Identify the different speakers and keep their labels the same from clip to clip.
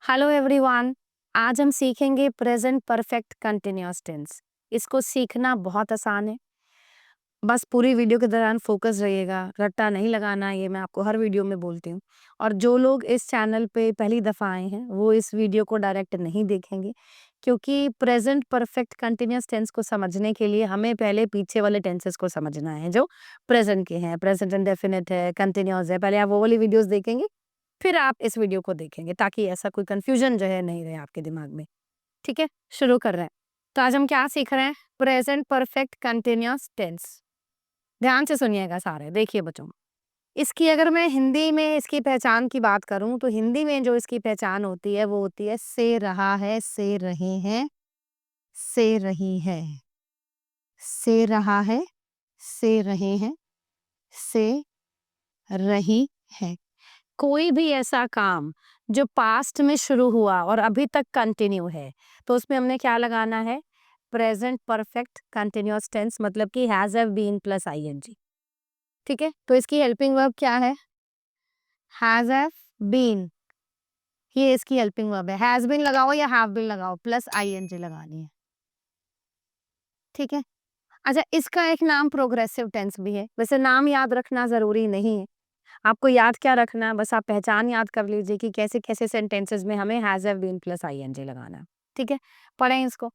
Speaker 1: Hello everyone. आज हम सीखेंगे प्रेजेंट परफेक्ट कंटिन्यूअस टेंस। इसको सीखना बहुत आसान है। बस पूरी वीडियो के दौरान फोकस रहिएगा, रट्टा नहीं लगाना, ये मैं आपको हर वीडियो में बोलती हूँ। और जो लोग इस चैनल पे पहली दफ़ा आए हैं वो इस वीडियो को डायरेक्ट नहीं देखेंगे, क्योंकि प्रेजेंट परफेक्ट कंटिन्यूअस टेंस को समझने के लिए हमें पहले पीछे वाले टेंसेस को समझना है जो प्रेजेंट के हैं। प्रेजेंट इंडेफिनिट है, कंटिन्यूअस है, पहले आप वो वाली वीडियोस देखेंगे, फिर आप इस वीडियो को देखेंगे, ताकि ऐसा कोई कंफ्यूजन जो है नहीं रहे आपके दिमाग में। ठीक है, शुरू कर रहे हैं। तो आज हम क्या सीख रहे हैं? Present perfect continuous tense. ध्यान से सुनिएगा सारे। देखिए बच्चों, इसकी अगर मैं हिंदी में इसकी पहचान की बात करूं तो हिंदी में जो इसकी पहचान होती है वो होती है से रहा है, से रहे हैं, से रही है। से रहा है, से रहे हैं, से रही है। कोई भी ऐसा काम जो पास्ट में शुरू हुआ और अभी तक कंटिन्यू है, तो उसमें हमने क्या लगाना है? प्रेजेंट परफेक्ट कंटिन्यूअस टेंस, मतलब कि has have been plus ING. ठीक है, तो इसकी हेल्पिंग वर्ब क्या है? Has have been. ये इसकी हेल्पिंग वर्ब है। हैज बीन लगाओ या हैव बीन लगाओ, प्लस आईएनजी लगानी है। ठीक है। अच्छा, इसका एक नाम प्रोग्रेसिव टेंस भी है। वैसे नाम याद रखना जरूरी नहीं है। आपको याद क्या रखना है, बस आप पहचान याद कर लीजिए कि कैसे कैसे सेंटेंसेस में हमें has have been plus ING लगाना है। ठीक है, पढ़ें इसको।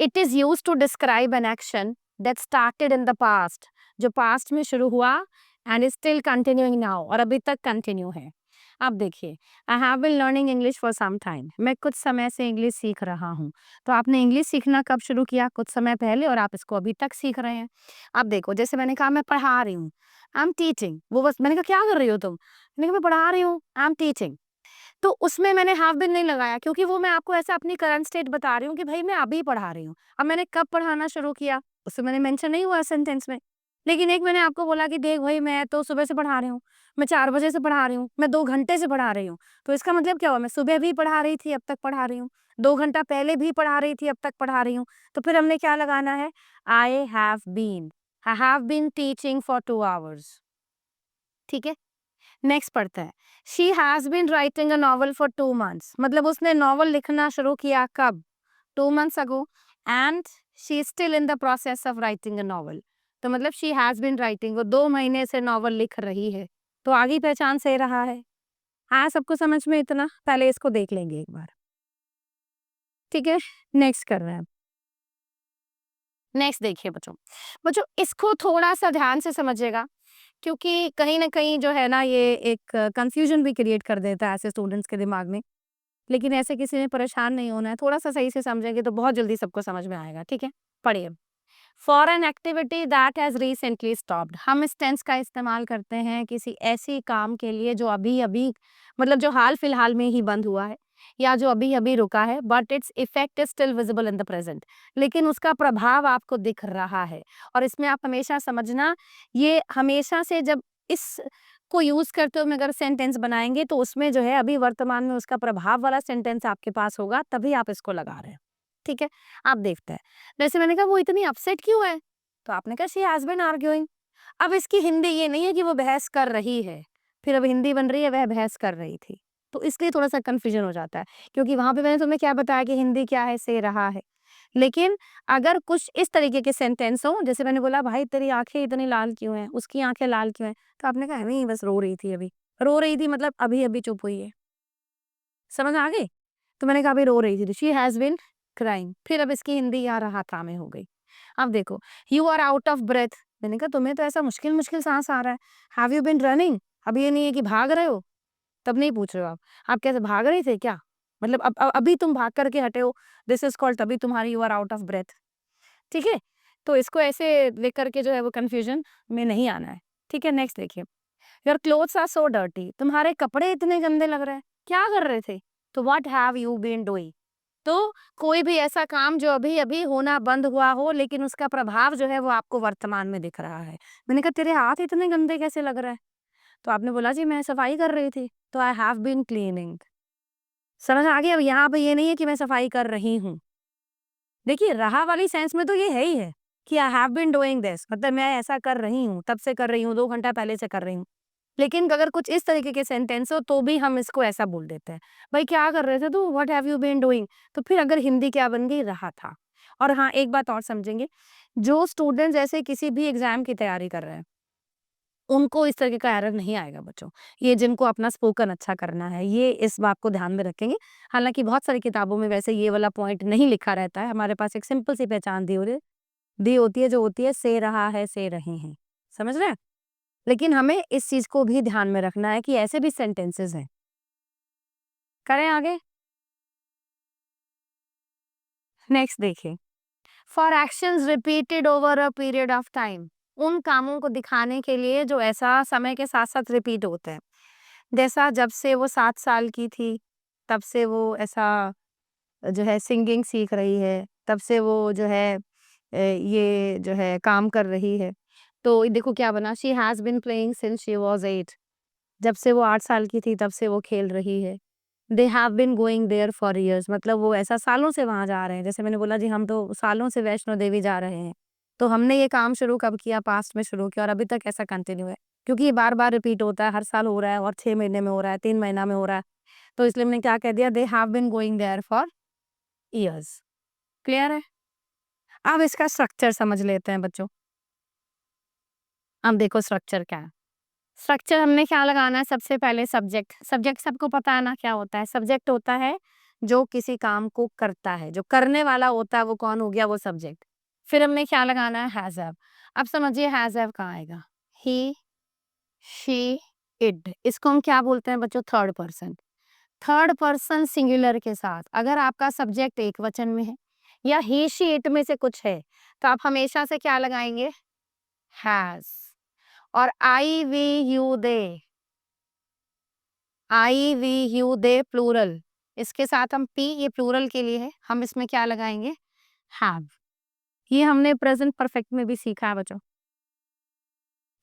Speaker 1: It is use to describe an action that started in the past, जो पास्ट में शुरू हुआ and is still continuing now, और अभी तक कंटिन्यू है। अब देखिए, I have been learning English for some time, मैं कुछ समय से इंग्लिश सीख रहा हूँ। तो आपने इंग्लिश सीखना कब शुरू किया? कुछ समय पहले, और आप इसको अभी तक सीख रहे हैं। अब देखो, जैसे मैंने कहा मैं पढ़ा रही हूँ, आई एम टीचिंग। वो बस मैंने कहा क्या कर रही हो तुम? मैंने कहा मैं पढ़ा रही हूँ, आई एम टीचिंग। तो उसमें मैंने हैव बीन नहीं लगाया, क्योंकि वो मैं आपको ऐसा अपनी करंट स्टेट बता रही हूँ कि भाई मैं अभी पढ़ा रही हूँ। अब मैंने कब पढ़ाना शुरू किया उससे मैंने मेंशन नहीं हुआ सेंटेंस में। लेकिन एक मैंने आपको बोला कि देख भाई, मैं तो सुबह से पढ़ा रही हूँ, मैं 4 बजे से पढ़ा रही हूँ, मैं 2 घंटे से पढ़ा रही हूँ। तो इसका मतलब क्या हुआ? मैं सुबह भी पढ़ा रही थी, अब तक पढ़ा रही हूँ। 2 घंटा पहले भी पढ़ा रही थी, अब तक पढ़ा रही हूँ। तो फिर हमने क्या लगाना है? I have been teaching for 2 hours. ठीक है, नेक्स्ट पढ़ते हैं। She has been writing a novel for 2 months, मतलब उसने नॉवल लिखना शुरू किया कब? 2 months ago. And she is still in the process of writing a novel. तो मतलब शी हैज बीन राइटिंग, वो 2 महीने से नॉवल लिख रही है। तो आगे पहचान से रहा है। हाँ, सबको समझ में इतना? पहले इसको देख लेंगे एक बार। ठीक है, नेक्स्ट कर रहे हैं। नेक्स्ट देखिए बच्चों, बच्चों इसको थोड़ा सा ध्यान से समझिएगा, क्योंकि कहीं न कहीं जो है ना, ये एक कंफ्यूजन भी क्रिएट कर देता है ऐसे स्टूडेंट्स के दिमाग में। लेकिन ऐसे किसी ने परेशान नहीं होना है, थोड़ा-सा सही से समझेंगे तो बहुत जल्दी सबको समझ में आएगा, ठीक है? पढ़िए। For an activity that has recently stopped, हम इस टेंस का इस्तेमाल करते हैं किसी ऐसी काम के लिए जो अभी-अभी, मतलब जो हाल-फिलहाल में ही बंद हुआ है या जो अभी-अभी रुका है, but its effect is still visible in the present, लेकिन उसका प्रभाव आपको दिख रहा है। और इसमें आप हमेशा समझना, ये हमेशा से जब इस को यूज़ करते हुए अगर सेंटेंस बनाएँगे तो उसमें जो है अभी वर्तमान में उसका प्रभाव वाला सेंटेंस आपके पास होगा, तभी आप इसको लगा रहे हैं। ठीक है? आप देखते हैं। जैसे मैंने कहा वो इतनी अपसेट क्यों है? तो आपने कहा शी हैज़ बीन आर्ग्यूइंग। अब इसकी हिंदी ये नहीं है कि वो बहस कर रही है, फिर अब हिंदी बन रही है वह बहस कर रही थी। तो इसलिए थोड़ा-सा कन्फ्यूजन हो जाता है, क्योंकि वहाँ पे मैंने तुम्हें क्या बताया कि हिंदी क्या है? से रहा है। लेकिन अगर कुछ इस तरीके के सेंटेंस हों, जैसे मैंने बोला भाई तेरी आँखें इतनी लाल क्यों हैं? उसकी आँखें लाल क्यों हैं? तो आपने कहा नहीं बस रो रही थी अभी। रो रही थी मतलब अभी-अभी चुप हुई है। समझ आ गई? तो मैंने कहा अभी रो रही थी, तो शी हैज़ बीन क्राइंग। फिर अब इसकी हिंदी यहाँ रहा था में हो गई। अब देखो, you are out of breath, मैंने कहा तुम्हें तो ऐसा मुश्किल-मुश्किल साँस आ रहा है। Have you been running? अब ये नहीं है कि भाग रहे हो, तब नहीं पूछ रहे हो आप। आप कैसे भाग रहे थे क्या? मतलब अब अभी तुम भाग कर के हटे हो, दिस इज़ कॉल्ड, तभी तुम्हारी you are out of breath. ठीक है? तो इसको ऐसे लेकर के जो है वो कन्फ्यूजन में नहीं आना है। ठीक है, नेक्स्ट देखिए। Your clothes are so dirty, तुम्हारे कपड़े इतने गंदे लग रहे हैं, क्या कर रहे थे? तो what have you been doing? तो कोई भी ऐसा काम जो अभी-अभी होना बंद हुआ हो, लेकिन उसका प्रभाव जो है वो आपको वर्तमान में दिख रहा है। मैंने कहा तेरे हाथ इतने गंदे कैसे लग रहे हैं? तो आपने बोला जी मैं सफाई कर रही थी, तो आई हैव बीन क्लीनिंग। समझ आ गई? अब यहाँ पे ये नहीं है कि मैं सफाई कर रही हूँ। देखिए, रहा वाली सेंस में तो ये है ही है कि I have been doing this, मतलब मैं ऐसा कर रही हूँ, तब से कर रही हूँ, 2 घंटा पहले से कर रही हूँ। लेकिन अगर कुछ इस तरीके के सेंटेंस हो तो भी हम इसको ऐसा बोल देते हैं, भाई क्या कर रहे थे तू, what have you been doing. तो फिर अगर हिंदी क्या बन गई, रहा था। और हाँ, एक बात और समझेंगे, जो स्टूडेंट्स ऐसे किसी भी एग्जाम की तैयारी कर रहे हैं, उनको इस तरीके का एरर नहीं आएगा बच्चों। ये जिनको अपना स्पोकन अच्छा करना है, ये इस बात को ध्यान में रखेंगे। हालाँकि बहुत सारी किताबों में वैसे ये वाला पॉइंट नहीं लिखा रहता है, हमारे पास एक सिंपल सी पहचान दी होती है, जो होती है से रहा है, से रहे हैं। समझ रहे हैं? लेकिन हमें इस चीज़ को भी ध्यान में रखना है कि ऐसे भी सेंटेंसेस हैं। करें आगे? नेक्स्ट देखिए, for actions repeated over a period of time. उन कामों को दिखाने के लिए जो ऐसा समय के साथ-साथ रिपीट होते हैं। जैसा जब से वो 7 साल की थी, तब से वो ऐसा जो है सिंगिंग सीख रही है, तब से वो जो है ये जो है काम कर रही है। तो देखो क्या बना, she has been playing since she was 8। जब से वो 8 साल की थी तब से वो खेल रही है। They have been going there for years, मतलब वो ऐसा सालों से वहाँ जा रहे हैं। जैसे मैंने बोला जी, हम तो सालों से वैष्णो देवी जा रहे हैं। तो हमने ये काम शुरू कब किया, पास्ट में शुरू किया और अभी तक ऐसा कंटिन्यू है। क्योंकि ये बार-बार रिपीट होता है, हर साल हो रहा है और 6 महीने में हो रहा है, 3 महीना में हो रहा है। तो इसलिए मैंने क्या कह दिया, they have been going there for years. Clear है? अब इसका स्ट्रक्चर समझ लेते हैं बच्चों। अब देखो स्ट्रक्चर क्या है। स्ट्रक्चर हमने क्या लगाना है, सबसे पहले सब्जेक्ट। सब्जेक्ट सबको पता है ना क्या होता है? सब्जेक्ट होता है जो किसी काम को करता है, जो करने वाला होता है, वो कौन हो गया, वो सब्जेक्ट। फिर हमने क्या लगाना है, हैज़ हैव। अब समझिए हैज़ हैव कहाँ आएगा? ही, शी, इट। इसको हम क्या बोलते हैं बच्चों? Third person. Third person singular के साथ अगर आपका सब्जेक्ट एक वचन में है या ही, शी, इट में से कुछ है, तो आप हमेशा से क्या लगाएंगे? हैज़। और I, we, you, they. I, we, you, they plural. इसके साथ हम पी, ये प्लूरल के लिए है, हम इसमें क्या लगाएंगे? हैव। ये हमने प्रेजेंट परफेक्ट में भी सीखा है बच्चों।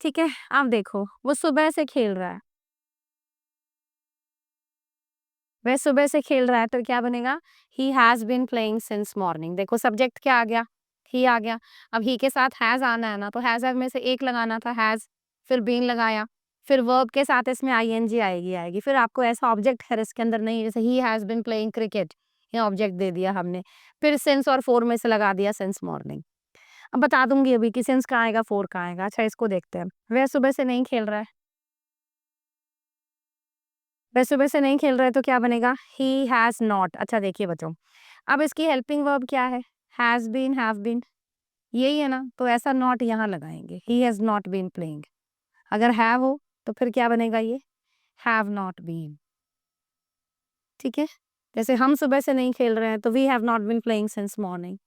Speaker 1: ठीक है, अब देखो वो सुबह से खेल रहा है। वह सुबह से खेल रहा है तो क्या बनेगा? He has been playing since morning. देखो सब्जेक्ट क्या आ गया? ही आ गया। अब ही के साथ हैज आना है ना, तो हैज में से एक लगाना था, हैज, फिर बीन लगाया, फिर वर्ब के साथ इसमें आईएनजी आएगी। फिर आपको ऐसा ऑब्जेक्ट है इसके अंदर नहीं, जैसे he has been playing cricket, ये ऑब्जेक्ट दे दिया हमने। फिर सिंस और फोर में से लगा दिया सिंस मॉर्निंग। अब बता दूंगी अभी कि सिंस कहाँ आएगा, फोर कहाँ आएगा। अच्छा इसको देखते हैं। वह सुबह से नहीं खेल रहा है। वह सुबह से नहीं खेल रहा है तो क्या बनेगा? He has not. अच्छा देखिए बच्चों, अब इसकी हेल्पिंग वर्ब क्या है? हैज़ बीन, हैव बीन, यही है ना? तो ऐसा नॉट यहाँ लगाएँगे, he has not been playing. अगर हैव हो तो फिर क्या बनेगा ये? Have not been. ठीक है? जैसे हम सुबह से नहीं खेल रहे हैं तो we have not been playing since morning.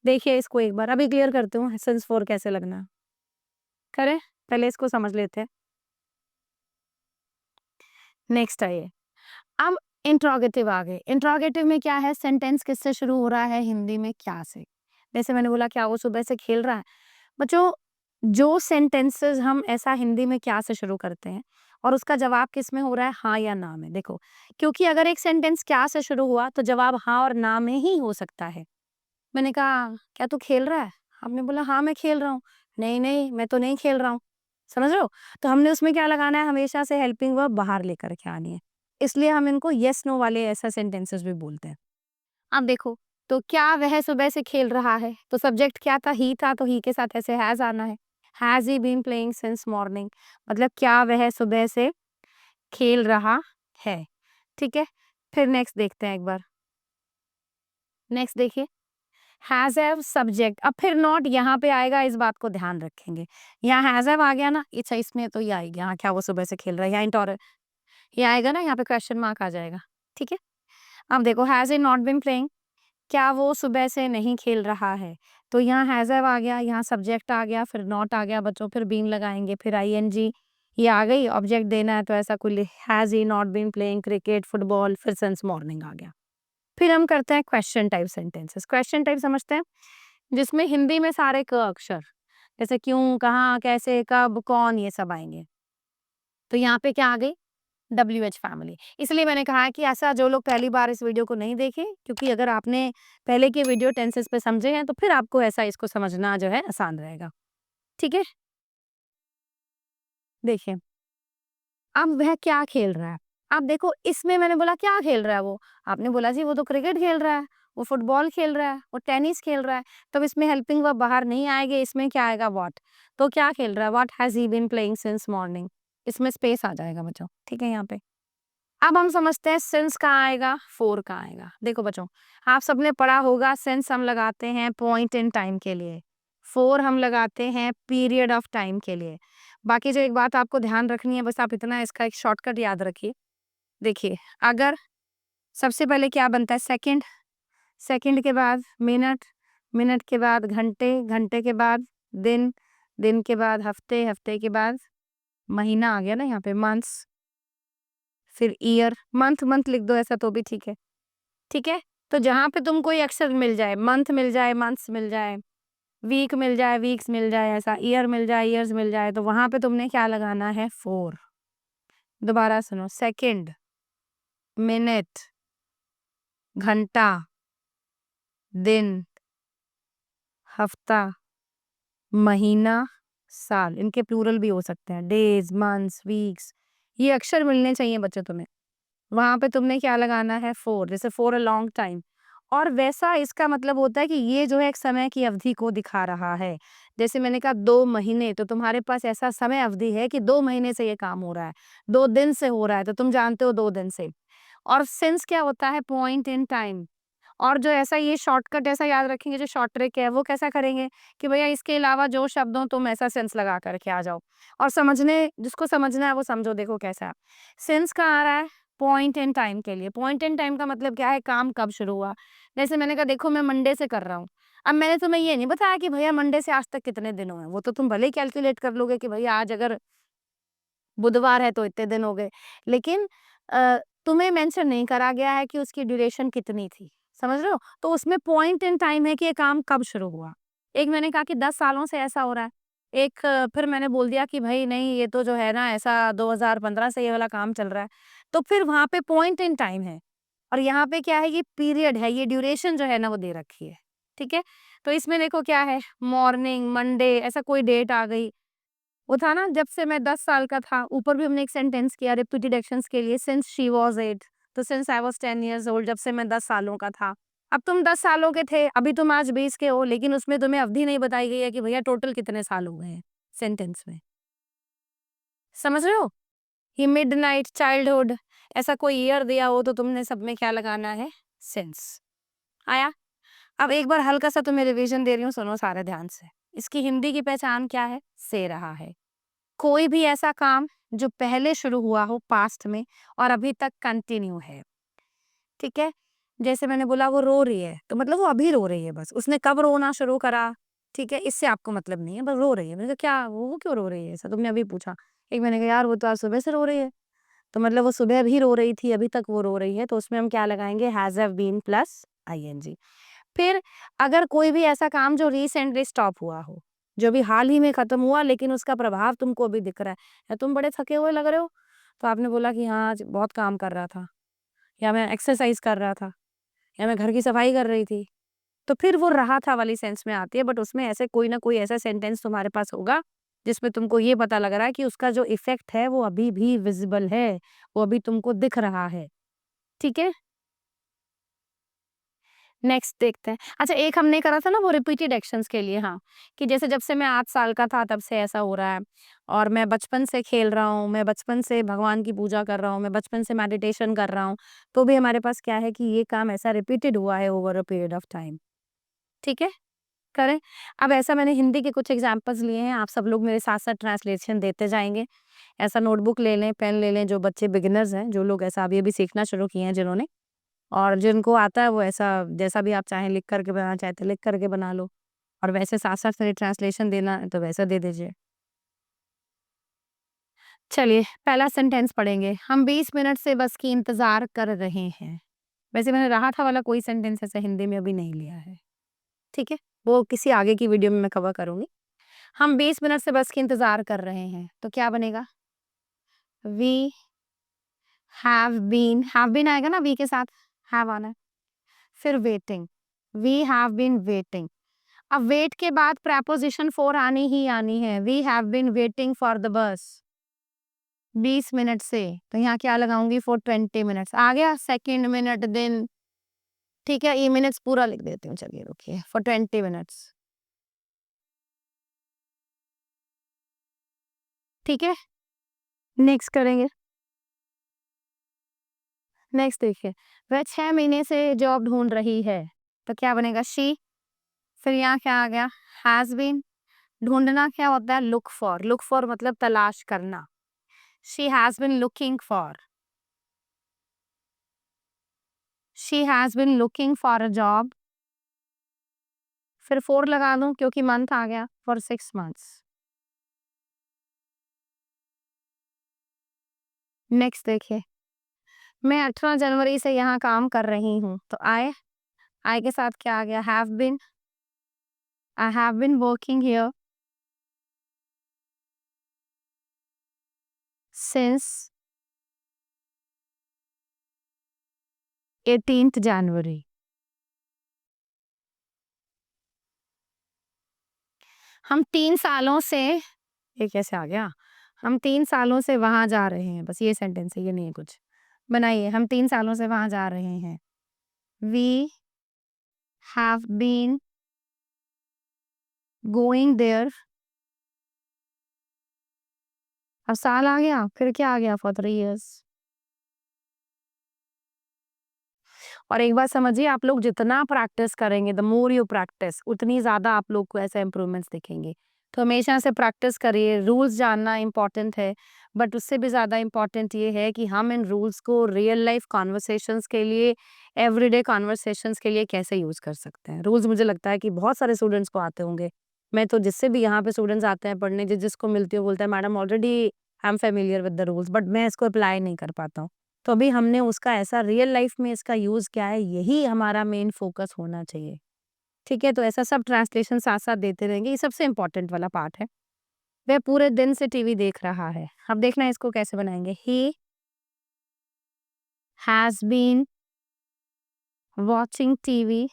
Speaker 1: देखिए इसको एक बार, अभी क्लियर करती हूँ सिंस फॉर कैसे लगना है। करें? पहले इसको समझ लेते हैं। नेक्स्ट आइए। अब इंट्रोगेटिव आ गए। इंट्रोगेटिव में क्या है? सेंटेंस किससे शुरू हो रहा है हिंदी में? क्या से। जैसे मैंने बोला क्या वो सुबह से खेल रहा है? बच्चों, जो सेंटेंसेस हम ऐसा हिंदी में क्या से शुरू करते हैं और उसका जवाब किस में हो रहा है? हाँ या ना में। देखो, क्योंकि अगर एक सेंटेंस क्या से शुरू हुआ तो जवाब हाँ और ना में ही हो सकता है। मैंने कहा क्या तू खेल रहा है? आपने बोला हाँ मैं खेल रहा हूँ। नहीं नहीं, मैं तो नहीं खेल रहा हूँ। समझ रहे हो? तो हमने उसमें क्या लगाना है? हमेशा से हेल्पिंग वर्ब बाहर लेकर के आनी है। इसलिए हम इनको यस नो वाले ऐसा सेंटेंसेस भी बोलते हैं। अब देखो, तो क्या वह सुबह से खेल रहा है? तो सब्जेक्ट क्या था? ही था, तो ही के साथ ऐसे हैज़ आना है। Has he been playing since morning, मतलब क्या वह सुबह से खेल रहा है। ठीक है? फिर नेक्स्ट देखते हैं एक बार। नेक्स्ट देखिए, हैज़ हैव सब्जेक्ट। अब फिर नॉट यहाँ पे आएगा, इस बात को ध्यान रखेंगे। यहाँ हैज़ हैव आ गया ना, अच्छा इसमें तो ये आएगी, हाँ, क्या वो सुबह से खेल रहा है, यहाँ इंटोर ये आएगा ना, यहाँ पे क्वेश्चन मार्क आ जाएगा। ठीक है? अब देखो, has he not been playing, क्या वो सुबह से नहीं खेल रहा है? तो यहाँ हैज़ हैव आ गया, यहाँ सब्जेक्ट आ गया, फिर नॉट आ गया बच्चों, फिर बीन लगाएँगे, फिर आईएनजी ये आ गई, ऑब्जेक्ट देना है तो ऐसा कुल has he not been playing cricket, football, फिर सिंस मॉर्निंग आ गया। फिर हम करते हैं question type sentences. Question type समझते हैं? जिसमें हिंदी में सारे क अक्षर, जैसे क्यों, कहाँ, कैसे, कब, कौन, ये सब आएँगे। तो यहाँ पे क्या आ गई? WH family. इसलिए मैंने कहा है कि ऐसा जो लोग पहली बार इस वीडियो को नहीं देखे, क्योंकि अगर आपने पहले के वीडियो टेंसेस पे समझे हैं तो फिर आपको ऐसा इसको समझना जो है आसान रहेगा। ठीक है? देखिए, अब वह क्या खेल रहा है? अब देखो इसमें मैंने बोला क्या खेल रहा है वो? आपने बोला जी वो तो क्रिकेट खेल रहा है, वो फुटबॉल खेल रहा है, वो टेनिस खेल रहा है। तब इसमें हेल्पिंग वर्ब बाहर नहीं आएगी, इसमें क्या आएगा व्हाट? तो क्या खेल रहा है? What has he been playing since morning? इसमें स्पेस आ जाएगा बच्चों, ठीक है यहाँ पे। अब हम समझते हैं सिंस कहाँ आएगा, फॉर कहाँ आएगा। देखो बच्चों, आप सबने पढ़ा होगा सिंस हम लगाते हैं पॉइंट इन टाइम के लिए, फॉर हम लगाते हैं पीरियड ऑफ टाइम के लिए। बाकी जो एक बात आपको ध्यान रखनी है, बस आप इतना इसका एक शॉर्टकट याद रखिए। देखिए, अगर सबसे पहले क्या बनता है सेकंड, सेकंड के बाद मिनट, मिनट के बाद घंटे, घंटे के बाद दिन, दिन के बाद हफ्ते, हफ्ते के बाद महीना आ गया ना यहाँ पे मंथ्स, फिर ईयर, मंथ मंथ लिख दो ऐसा तो भी ठीक है। ठीक है? तो जहाँ पे तुमको कोई अक्षर मिल जाए, मंथ मिल जाए, मंथ्स मिल जाए, वीक मिल जाए, वीक्स मिल जाए, ऐसा ईयर मिल जाए, ईयर्स मिल जाए, तो वहाँ पे तुमने क्या लगाना है? फॉर। दोबारा सुनो, सेकंड, मिनट, घंटा, दिन, हफ्ता, महीना, साल। इनके प्लूरल भी हो सकते हैं, डेज, मंथ्स, वीक्स। ये अक्षर मिलने चाहिए बच्चों तुम्हें। वहाँ पे तुमने क्या लगाना है? फॉर, जैसे फॉर अ लॉन्ग टाइम। और वैसा इसका मतलब होता है कि ये जो है एक समय की अवधि को दिखा रहा है। जैसे मैंने कहा 2 महीने, तो तुम्हारे पास ऐसा समय अवधि है कि 2 महीने से ये काम हो रहा है, 2 दिन से हो रहा है, तो तुम जानते हो 2 दिन से। और सिंस क्या होता है? Point in time. और जो ऐसा ये शॉर्टकट ऐसा याद रखेंगे, जो शॉर्ट ट्रिक है, वो कैसा करेंगे कि भैया इसके अलावा जो शब्द हो तुम ऐसा सेंस लगा कर के आ जाओ। और समझने जिसको समझना है वो समझो, देखो कैसा है। सेंस कहाँ आ रहा है? पॉइंट इन टाइम के लिए। पॉइंट इन टाइम का मतलब क्या है? काम कब शुरू हुआ। जैसे मैंने कहा देखो मैं मंडे से कर रहा हूँ। अब मैंने तुम्हें ये नहीं बताया कि भैया मंडे से आज तक कितने दिन हुए हैं। वो तो तुम भले ही कैलकुलेट कर लोगे कि भैया आज अगर बुधवार है तो इतने दिन हो गए। लेकिन तुम्हें मेंशन नहीं करा गया है कि उसकी ड्यूरेशन कितनी थी। समझ रहे हो? तो उसमें पॉइंट इन टाइम है कि ये काम कब शुरू हुआ। एक मैंने कहा कि 10 सालों से ऐसा हो रहा है। एक फिर मैंने बोल दिया कि भई नहीं ये तो जो है ना ऐसा 2015 से ये वाला काम चल रहा है। तो फिर वहाँ पे पॉइंट इन टाइम है। और यहाँ पे क्या है? ये पीरियड है, ये ड्यूरेशन जो है ना वो दे रखी है। ठीक है? तो इसमें देखो क्या है? मॉर्निंग, मंडे ऐसा कोई डेट आ गई। वो था ना जब से मैं 10 साल का था, ऊपर भी हमने एक सेंटेंस किया रिपीटेड एक्शंस के लिए सिंस शी वाज़ 8 तो since I was 10 years old जब से मैं 10 सालों का था। अब तुम 10 सालों के थे, अभी तुम आज 20 के हो, लेकिन उसमें तुम्हें अवधि नहीं बताई गई है कि भैया टोटल कितने साल हुए हैं सेंटेंस में। समझ रहे हो? ये मिडनाइट, चाइल्डहुड ऐसा कोई ईयर दिया हो तो तुमने सब में क्या लगाना है? सिंस। आया? अब एक बार हल्का-सा तुम्हें रिवीजन दे रही हूँ, सुनो सारे ध्यान से। इसकी हिंदी की पहचान क्या है? से रहा है। कोई भी ऐसा काम जो पहले शुरू हुआ हो पास्ट में और अभी तक कंटिन्यू है, ठीक है? जैसे मैंने बोला वो रो रही है, तो मतलब वो अभी रो रही है बस, उसने कब रोना शुरू करा, ठीक है? इससे आपको मतलब नहीं है, बस रो रही है। मैंने कहा क्या वो क्यों रो रही है ऐसा? तुमने अभी पूछा। एक मैंने कहा यार वो तो आज सुबह से रो रही है, तो मतलब वो सुबह भी रो रही थी, अभी तक वो रो रही है, तो उसमें हम क्या लगाएँगे? Has have been plus ING. फिर अगर कोई भी ऐसा काम जो रिसेंटली स्टॉप हुआ हो, जो अभी हाल ही में खत्म हुआ लेकिन उसका प्रभाव तुमको अभी दिख रहा है, या तुम बड़े थके हुए लग रहे हो, तो आपने बोला कि हाँ, आज बहुत काम कर रहा था, या मैं एक्सरसाइज़ कर रहा था, या मैं घर की सफाई कर रही थी। तो फिर वो रहा था वाली सेंस में आती है, बट उसमें ऐसे कोई ना कोई ऐसा सेंटेंस तुम्हारे पास होगा, जिसमें तुमको ये पता लग रहा है कि उसका जो इफ़ेक्ट है वो अभी भी विज़िबल है, वो अभी तुमको दिख रहा है। ठीक है? नेक्स्ट देखते हैं। अच्छा एक हमने करा था ना वो रिपीटेड एक्शंस के लिए हाँ, कि जैसे जब से मैं 8 साल का था तब से ऐसा हो रहा है और मैं बचपन से खेल रहा हूँ, मैं बचपन से भगवान की पूजा कर रहा हूँ, मैं बचपन से मेडिटेशन कर रहा हूँ, तो भी हमारे पास क्या है कि ये काम ऐसा रिपीटेड हुआ है over a period of time. ठीक है? करें? अब ऐसा मैंने हिंदी के कुछ एग्ज़ाम्पल्स लिए हैं, आप सब लोग मेरे साथ-साथ ट्रांसलेशन देते जाएँगे। ऐसा नोटबुक ले लें, पेन ले लें, जो बच्चे बिगिनर्स हैं, जो लोग ऐसा अभी-अभी सीखना शुरू किए हैं जिन्होंने। और जिनको आता है वो ऐसा जैसा भी आप चाहें लिख करके बनाना चाहें तो लिख करके बना लो और वैसे साथ-साथ मेरे ट्रांसलेशन देना है तो वैसा दे दीजिए। चलिए पहला सेंटेंस पढ़ेंगे, हम 20 मिनट से बस की इंतज़ार कर रहे हैं। वैसे मैंने रहा था वाला कोई सेंटेंस ऐसा हिंदी में अभी नहीं लिया है, ठीक है? वो किसी आगे की वीडियो में मैं कवर करूँगी। हम 20 मिनट से बस की इंतज़ार कर रहे हैं, तो क्या बनेगा? वी हैव बीन आएगा ना वी के साथ, हैव आना है। फिर waiting, we have been waiting. अब वेट के बाद प्रेपोज़िशन फॉर आनी ही आनी है। We have been waiting for the bus. 20 minute से, तो यहाँ क्या लगाऊंगी फॉर 20 मिनट्स। आ गया सेकंड, मिनट, दिन। ठीक है, ये मिनट्स पूरा लिख देती हूँ, चलिए रुकिए, फॉर 20 मिनट्स। ठीक है, नेक्स्ट करेंगे। नेक्स्ट देखिए, वह 6 महीने से जॉब ढूंढ रही है, तो क्या बनेगा, शी। फिर यहाँ क्या आ गया, हैज बीन। ढूंढना क्या होता है, लुक फॉर। लुक फॉर मतलब तलाश करना। She has been looking for. She has been looking for a job. फिर फोर लगा दूं क्योंकि मंथ आ गया, फॉर 6 मंथ्स। नेक्स्ट देखिए, मैं 18 जनवरी से यहाँ काम कर रही हूँ, तो आई के साथ क्या आ गया, have been. I have been working here since 18 January. हम 3 सालों से, ये कैसे आ गया, हम 3 सालों से वहां जा रहे हैं, बस ये सेंटेंस है, ये नहीं है कुछ। बनाइए, हम 3 सालों से वहां जा रहे हैं। We have been going there. अब साल आ गया, फिर क्या आ गया, फॉर 3 इयर्स। और एक बात समझिए, आप लोग जितना प्रैक्टिस करेंगे, द मोर यू प्रैक्टिस, उतनी ज्यादा आप लोग को ऐसे इंप्रूवमेंट्स दिखेंगे। तो हमेशा से प्रैक्टिस करिए। रूल्स जानना इम्पोर्टेंट है, बट उससे भी ज्यादा इम्पोर्टेंट ये है कि हम इन रूल्स को रियल लाइफ कॉन्वर्सेशंस के लिए, एवरीडे कॉन्वर्सेशंस के लिए कैसे यूज कर सकते हैं। रूल्स मुझे लगता है कि बहुत सारे स्टूडेंट्स को आते होंगे। मैं तो जिससे भी यहाँ पे स्टूडेंट्स आते हैं पढ़ने, जिसको मिलती हूँ बोलता है madam already I am familiar with the rules, but मैं इसको अप्लाई नहीं कर पाता हूँ। तो अभी हमने उसका ऐसा रियल लाइफ में इसका यूज़ क्या है, यही हमारा मेन फ़ोकस होना चाहिए। ठीक है? तो ऐसा सब ट्रांसलेशन साथ-साथ देते रहेंगे, ये सबसे इम्पोर्टेंट वाला पार्ट है। वह पूरे दिन से टीवी देख रहा है। अब देखना है इसको कैसे बनाएँगे। He has been watching TV.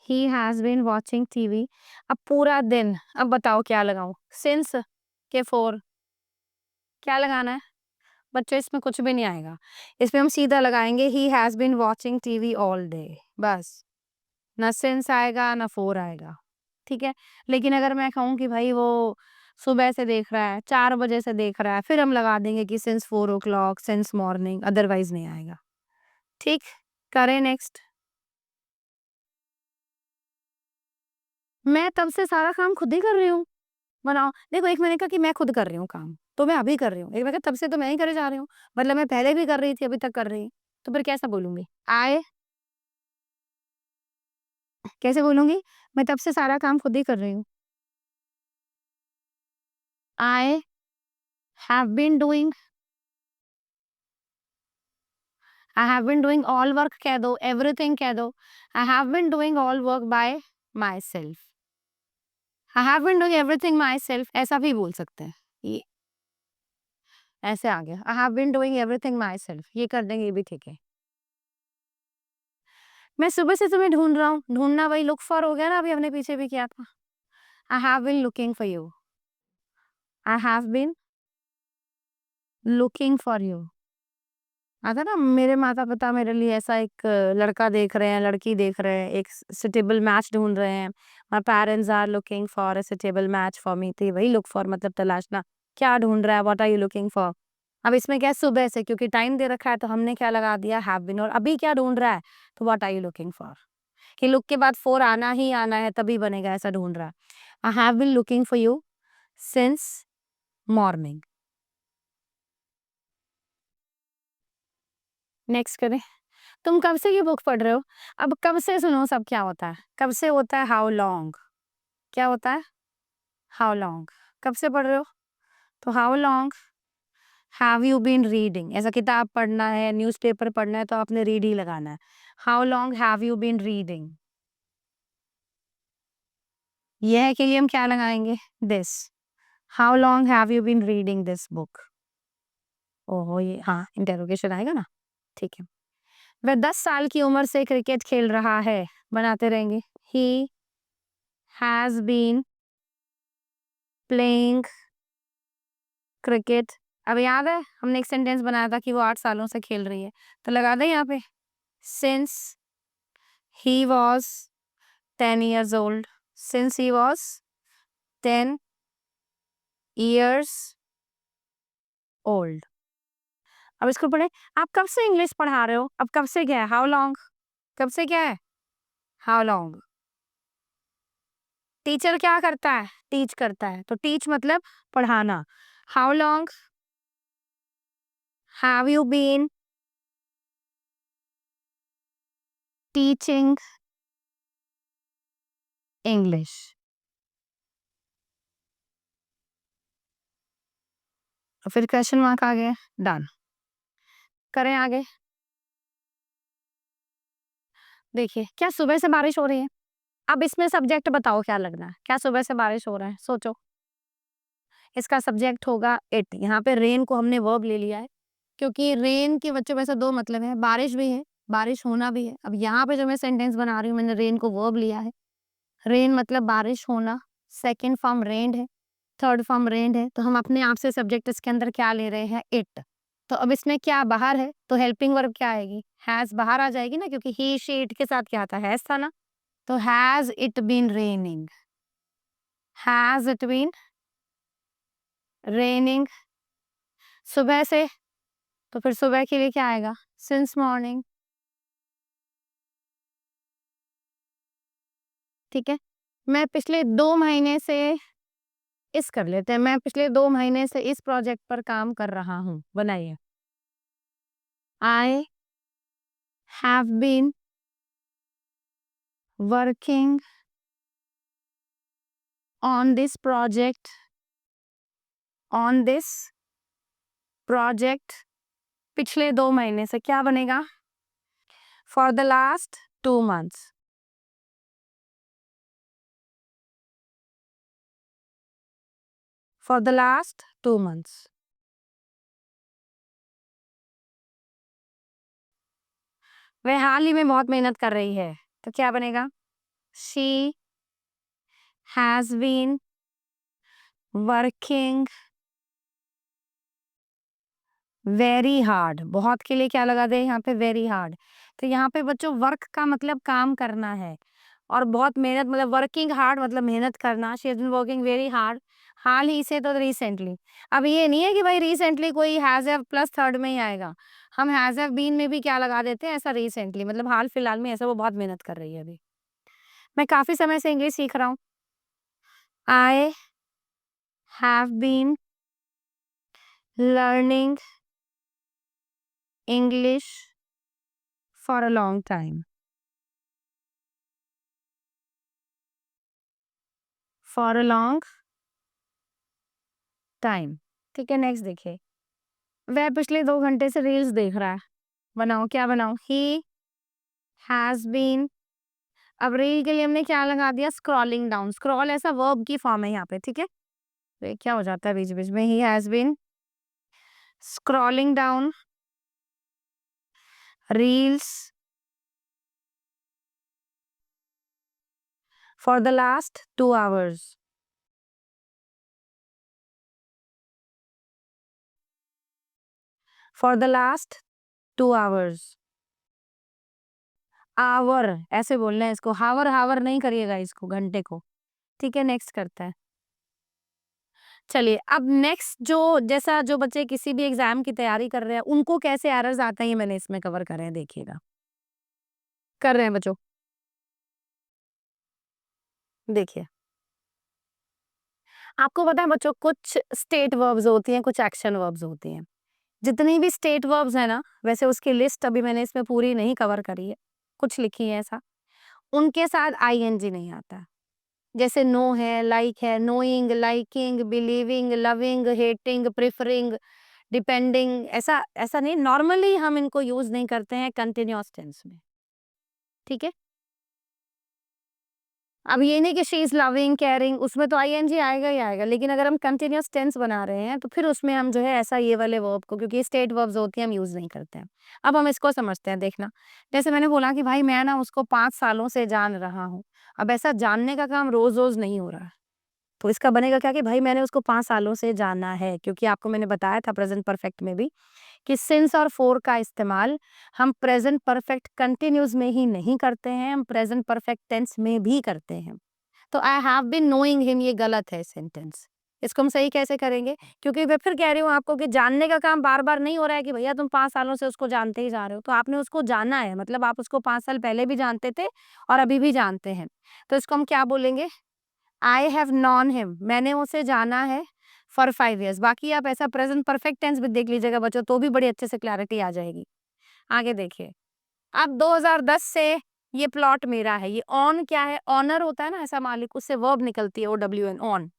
Speaker 1: He has been watching TV. अब पूरा दिन, अब बताओ क्या लगाऊँ? सिंस के फॉर क्या लगाना है? बच्चों इसमें कुछ भी नहीं आएगा। इसमें हम सीधा लगाएँगे he has been watching TV all day, बस। ना सिंस आएगा, ना फोर आएगा, ठीक है? लेकिन अगर मैं कहूँ कि भाई वो सुबह से देख रहा है, 4 बजे से देख रहा है, फिर हम लगा देंगे कि सिंस 4 ओ क्लॉक, सिंस मॉर्निंग, अदरवाइज़ नहीं आएगा। ठीक? करें नेक्स्ट। मैं तब से सारा काम खुद ही कर रही हूँ, बनाओ। देखो, एक मैंने कहा कि मैं खुद कर रही हूँ काम, तो मैं अभी कर रही हूँ। एक मैं कहा तब से तो मैं ही करे जा रही हूँ, मतलब मैं पहले भी कर रही थी, अभी तक कर रही हूँ। तो फिर कैसा बोलूँगी? आई कैसे बोलूँगी? मैं तब से सारा काम खुद ही कर रही हूँ। I have been doing. I have been doing all work कह दो, everything कह दो। I have been doing all work by myself. I have been doing everything myself ऐसा भी बोल सकते हैं। ये ऐसे आ गया। I have been doing everything myself, ये कर देंगे, ये भी ठीक है। मैं सुबह से तुम्हें ढूंढ रहा हूँ। ढूंढना वही look for हो गया ना, अभी हमने पीछे भी किया था। I have been looking for you. I have been looking for you. आता ना, मेरे माता-पिता मेरे लिए ऐसा एक लड़का देख रहे हैं, लड़की देख रहे हैं, एक सूटेबल मैच ढूँढ रहे हैं। My parents are looking for a suitable match for me. तो ये वही लुक फॉर मतलब तलाशना। क्या ढूँढ रहा है? What are you looking for? अब इसमें क्या है, सुबह से, क्योंकि टाइम दे रखा है तो हमने क्या लगा दिया, हैव बीन। और अभी क्या ढूँढ रहा है? तो what are you looking for? कि लुक के बाद फॉर आना ही आना है, तभी बनेगा, ऐसा ढूँढ रहा है। I have been looking for you since morning. Next करें। तुम कब से ये बुक पढ़ रहे हो? अब कब से सुनो, सब क्या होता है? कब से होता है हाउ लॉन्ग। क्या होता है? How long. कब से पढ़ रहे हो? तो how long have you been reading. ऐसा किताब पढ़ना है, न्यूज़पेपर पढ़ना है, तो आपने रीड ही लगाना है। How long have you been reading. यह के लिए हम क्या लगाएंगे? This. How long have you been reading this book. ओहो, ये हाँ इंटेरोगेशन आएगा ना, ठीक है। वह 10 साल की उम्र से क्रिकेट खेल रहा है, बनाते रहेंगे। He has been playing cricket. अब याद है हमने एक सेंटेंस बनाया था कि वो 8 सालों से खेल रही है, तो लगा दें यहाँ पे since he was 10 years old, since he was 10 years old। अब इसको पढ़े, आप कब से इंग्लिश पढ़ा रहे हो? अब कब से क्या है? How long? कब से क्या है? How long? टीचर क्या करता है? टीच करता है, तो टीच मतलब पढ़ाना। How long have you been teaching English? फिर क्वेश्चन मार्क आ गया, डन। करें आगे। देखिए, क्या सुबह से बारिश हो रही है? अब इसमें सब्जेक्ट बताओ क्या लगना है? क्या सुबह से बारिश हो रहा है? सोचो। इसका सब्जेक्ट होगा इट। यहाँ पे रेन को हमने वर्ब ले लिया है, क्योंकि रेन के बच्चों वैसे 2 मतलब है, बारिश भी है, बारिश होना भी है। अब यहाँ पे जो मैं सेंटेंस बना रही हूँ, मैंने रेन को वर्ब लिया है। रेन मतलब बारिश होना, सेकंड फॉर्म रेन्ड है, थर्ड फॉर्म रेन्ड है, तो हम अपने आप से सब्जेक्ट इसके अंदर क्या ले रहे हैं? इट। तो अब इसमें क्या बाहर है, तो हेल्पिंग वर्ब क्या आएगी? हैज़ बाहर आ जाएगी ना, क्योंकि ही, शी, इट के साथ क्या था? हैज़ था ना, तो has it been raining? Has it been raining सुबह से? तो फिर सुबह के लिए क्या आएगा? Since morning. ठीक है। मैं पिछले 2 महीने से इस कर लेते हैं, मैं पिछले 2 महीने से इस प्रोजेक्ट पर काम कर रहा हूँ। बनाइए। I have been working on this project, on this project पिछले 2 महीने से। क्या बनेगा? For the last 2 months। For the last 2 months। वह हाल ही में बहुत मेहनत कर रही है, तो क्या बनेगा? She has been working very hard. बहुत के लिए क्या लगा दे यहाँ पे? Very hard. तो यहाँ पे बच्चों वर्क का मतलब काम करना है, और बहुत मेहनत मतलब वर्किंग हार्ड मतलब मेहनत करना। She has been working very hard. हाल ही से तो रिसेंटली। अब ये नहीं है कि भाई रिसेंटली कोई हैज हैव प्लस थर्ड में ही आएगा। हम हैज हैव बीन में भी क्या लगा देते हैं? ऐसा रिसेंटली मतलब हाल फिलहाल में, ऐसा वो बहुत मेहनत कर रही है अभी। मैं काफी समय से इंग्लिश सीख रहा हूँ। I have been learning English for a long time. For a long time. ठीक है, नेक्स्ट देखिए। वह पिछले 2 घंटे से रील्स देख रहा है। बनाओ, क्या बनाओ? He has been. अब रील के लिए हमने क्या लगा दिया? Scrolling down. स्क्रॉल ऐसा वर्ब की फॉर्म है यहाँ पे, ठीक है। तो ये क्या हो जाता है बीच बीच में? He has been scrolling down reels for the last 2 hours। For the last 2 hours। Hour ऐसे बोलना है इसको, हावर हावर नहीं करिएगा इसको, घंटे को। ठीक है, नेक्स्ट करता है। चलिए, अब नेक्स्ट जो जैसा जो बच्चे किसी भी एग्जाम की तैयारी कर रहे हैं, उनको कैसे एरर्स आते हैं, ये मैंने इसमें कवर करे हैं, देखिएगा। कर रहे हैं बच्चों? देखिए, आपको पता है बच्चों, कुछ स्टेट वर्ब्स होती हैं, कुछ एक्शन वर्ब्स होती हैं। जितनी भी स्टेट वर्ब्स है ना, वैसे उसकी लिस्ट अभी मैंने इसमें पूरी नहीं कवर करी है, कुछ लिखी है ऐसा, उनके साथ आईएनजी नहीं आता। जैसे नो है, लाइक है, knowing, liking, believing, loving, hating, preferring, depending, ऐसा ऐसा नहीं, नॉर्मली हम इनको यूज नहीं करते हैं कंटिन्यूअस टेंस में। ठीक है। अब ये नहीं कि शी इज लविंग, केयरिंग, उसमें तो आईएनजी आएगा ही आएगा, लेकिन अगर हम कंटिन्यूअस टेंस बना रहे हैं तो फिर उसमें हम जो है ऐसा ये वाले वर्ब को, क्योंकि स्टेट वर्ब्स होती हैं, हम यूज नहीं करते हैं। अब हम इसको समझते हैं, देखना। जैसे मैंने बोला कि भाई मैं ना उसको 5 सालों से जान रहा हूँ। अब ऐसा जानने का काम रोज रोज नहीं हो रहा है। तो इसका बनेगा क्या कि भाई मैंने उसको 5 सालों से जाना है, क्योंकि आपको मैंने बताया था प्रेज़ेंट परफेक्ट में भी कि सिंस और फॉर का इस्तेमाल हम प्रेज़ेंट परफेक्ट कंटीन्यूअस में ही नहीं करते हैं, हम प्रेज़ेंट परफेक्ट टेंस में भी करते हैं। तो I have been knowing him ये गलत है सेंटेंस। इसको हम सही कैसे करेंगे? क्योंकि मैं फिर कह रही हूँ आपको कि जानने का काम बार-बार नहीं हो रहा है कि भैया तुम 5 सालों से उसको जानते ही जा रहे हो। तो आपने उसको जाना है, मतलब आप उसको 5 साल पहले भी जानते थे और अभी भी जानते हैं। तो इसको हम क्या बोलेंगे? आई हैव नॉन हिम, मैंने उसे जाना है फॉर 5 इयर्स। बाकी आप ऐसा प्रेज़ेंट परफेक्ट टेंस भी देख लीजिएगा बच्चों, तो भी बड़ी अच्छे से क्लैरिटी आ जाएगी। आगे देखिए, अब 2010 से ये प्लॉट मेरा है। ये ऑन क्या है? ऑनर होता है ना ऐसा मालिक, उससे वर्ब निकलती है OWN ऑन।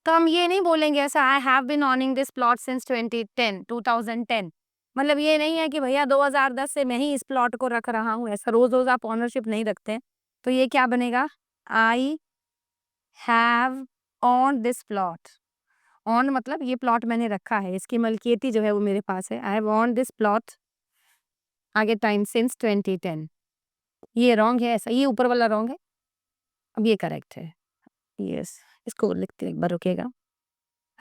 Speaker 1: तो हम ये नहीं बोलेंगे ऐसा I have been owning this plot since 2010। मतलब ये नहीं है कि भैया 2010 से मैं ही इस प्लॉट को रख रहा हूँ, ऐसा रोज़-रोज़ आप ओनरशिप नहीं रखते हैं। तो ये क्या बनेगा? I have on this plot. On मतलब ये प्लॉट मैंने रखा है, इसकी मलकियती जो है वो मेरे पास है। I have on this plot आगे टाइम सिंस 2010। ये रॉन्ग है ऐसा, ये ऊपर वाला रॉन्ग है, अब ये करेक्ट है। यस, इसको लिखते एक बार रुकिएगा।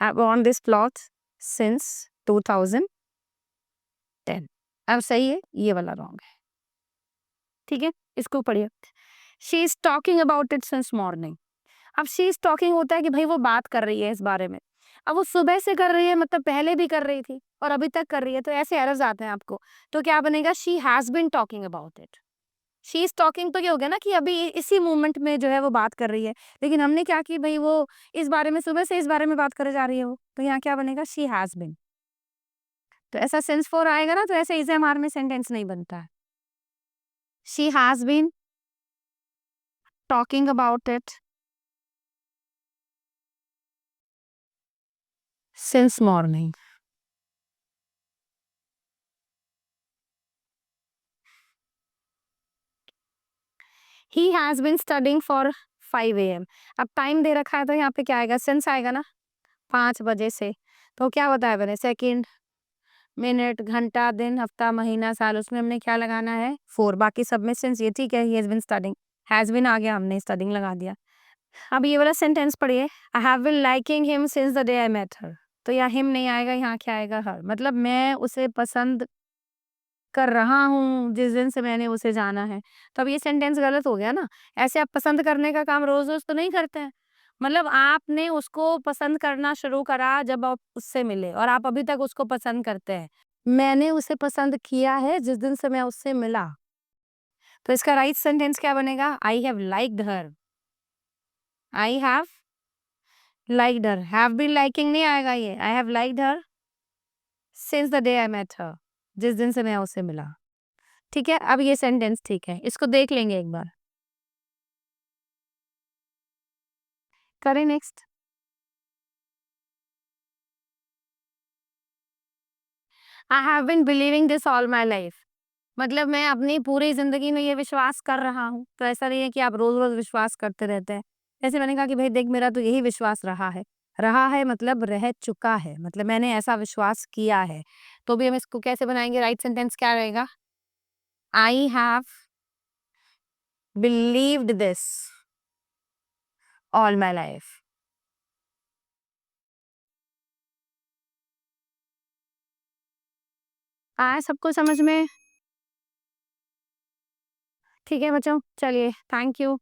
Speaker 1: I have on this plot since 2010। अब सही है, ये वाला रॉन्ग है। ठीक है, इसको पढ़िए। She is talking about it since morning. अब शी इज टॉकिंग होता है कि भाई वो बात कर रही है इस बारे में। अब वो सुबह से कर रही है, मतलब पहले भी कर रही थी और अभी तक कर रही है, तो ऐसे एरर्स आते हैं आपको। तो क्या बनेगा? She has been talking about it. She is talking तो ये हो गया ना कि अभी इसी मोमेंट में जो है वो बात कर रही है, लेकिन हमने क्या की भाई वो इस बारे में सुबह से इस बारे में बात करे जा रही है वो, तो यहाँ क्या बनेगा? She has been. तो ऐसा सेंस फोर आएगा ना, तो ऐसे इज एम आर में सेंटेंस नहीं बनता है। She has been talking about it since morning. He has been studying for 5 AM। अब टाइम दे रखा है तो यहाँ पे क्या आएगा? सिंस आएगा ना, 5 बजे से। तो क्या बताया मैंने? सेकंड, मिनट, घंटा, दिन, हफ्ता, महीना, साल, उसमें हमने क्या लगाना है? 4। बाकी सब में सिंस ये ठीक है, he has been studying. Has been आ गया, हमने स्टडिंग लगा दिया। अब ये वाला सेंटेंस पढ़िए। I have been liking him since the day I met her. तो यहाँ हिम नहीं आएगा, यहाँ क्या आएगा? हर। मतलब मैं उसे पसंद कर रहा हूँ जिस दिन से मैंने उसे जाना है। तो अब ये सेंटेंस गलत हो गया ना। ऐसे आप पसंद करने का काम रोज-रोज तो नहीं करते हैं। मतलब आपने उसको पसंद करना शुरू करा जब आप उससे मिले और आप अभी तक उसको पसंद करते हैं। मैंने उसे पसंद किया है जिस दिन से मैं उससे मिला। तो इसका राइट सेंटेंस क्या बनेगा? I have liked her. I have liked her. Have been liking नहीं आएगा ये। I have liked her since the day I met her. जिस दिन से मैं उससे मिला। ठीक है, अब ये सेंटेंस ठीक है। इसको देख लेंगे एक बार। करें next. I have been believing this all my life. मतलब मैं अपनी पूरी जिंदगी में ये विश्वास कर रहा हूँ। तो ऐसा नहीं है कि आप रोज-रोज विश्वास करते रहते हैं। जैसे मैंने कहा कि भई देख मेरा तो यही विश्वास रहा है। रहा है मतलब रह चुका है, मतलब मैंने ऐसा विश्वास किया है। तो भी हम इसको कैसे बनाएँगे? राइट सेंटेंस क्या रहेगा? I have believed this all my life. आया सबको समझ में? ठीक है बच्चों, चलिए थैंक यू।